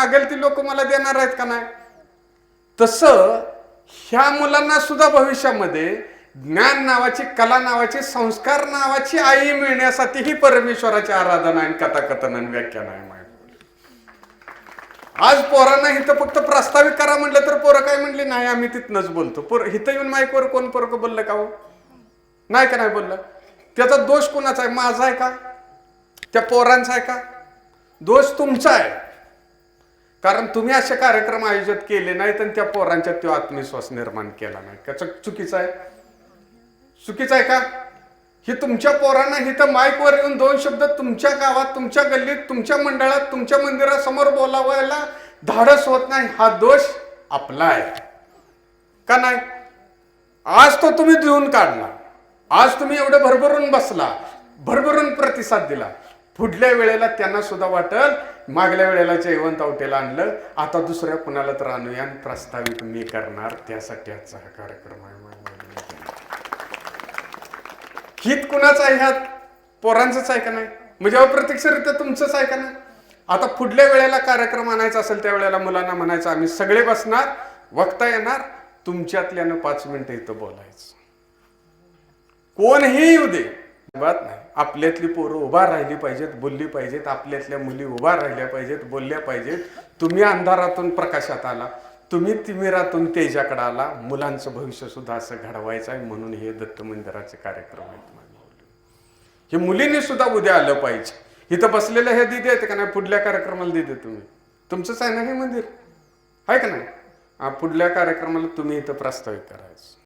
मागेल ती लोक मला देणार आहेत का नाही? तसं ह्या मुलांना सुद्धा भविष्यामध्ये ज्ञान नावाची, कला नावाची, संस्कार नावाची आई मिळण्यासाठी ही परमेश्वराची आराधना आणि कथाकथन आणि व्याख्यान आहे. आज पोरांना इथं फक्त प्रस्तावित करा म्हटलं तर पोरं काय म्हणले, नाही आम्ही तिथनच बोलतो. इथं येऊन माईकवर कोण पोरं बोललं का हो? नाही का नाही बोललं? त्याचा दोष कोणाचा आहे? माझा आहे का? त्या पोरांचा आहे का? दोष तुमचा आहे. कारण तुम्ही असे कार्यक्रम आयोजित केले नाहीत आणि त्या पोरांच्यात तो आत्मविश्वास निर्माण केला नाही. त्याचं चुकीचं आहे? चुकीचं आहे का? ही तुमच्या पोरांना इथं माईकवर येऊन दोन शब्द तुमच्या गावात, तुमच्या गल्लीत, तुमच्या मंडळात, तुमच्या मंदिरासमोर बोलावायला धाडस होत नाही. हा दोष आपला आहे का नाही? आज तो तुम्ही देऊन काढला, आज तुम्ही एवढं भरभरून बसला, भरभरून प्रतिसाद दिला. पुढल्या वेळेला त्यांना सुद्धा वाटल मागल्या वेळेला जयवंत आवटेला आणलं, आता दुसऱ्या कुणाला तर आणूया आणि प्रस्तावित मी करणार. त्यासाठी आजचा हा कार्यक्रम आहे. हित कुणाचं आहे? ह्यात पोरांचंच आहे का नाही? म्हणजे अप्रत्यक्षरित्या तुमचंच आहे का नाही? आता पुढल्या वेळेला कार्यक्रम आणायचा असेल त्या वेळेला मुलांना म्हणायचं आम्ही सगळे बसणार, वक्ता येणार, तुमच्यातल्यानं 5 मिनिटं इथं बोलायचं. कोणही येऊ दे, बात नाही. आपल्यातली पोरं उभा राहिली पाहिजेत, बोलली पाहिजेत. आपल्यातल्या मुली उभा राहिल्या पाहिजेत, बोलल्या पाहिजेत. तुम्ही अंधारातून प्रकाशात आला, तुम्ही तिमिरातून तेजाकडे आला. मुलांचं भविष्य सुद्धा असं घडवायचं आहे. म्हणून हे दत्त मंदिराचे कार्यक्रम आहेत. हे मुलींनी सुद्धा उद्या आलं पाहिजे. इथं बसलेल्या हे दिदी आहेत का नाही? पुढल्या कार्यक्रमाला दिदी तुम्ही, तुमचंच आहे ना हे मंदिर, आहे का नाही? पुढल्या कार्यक्रमाला तुम्ही इथं प्रस्तावित करायचं.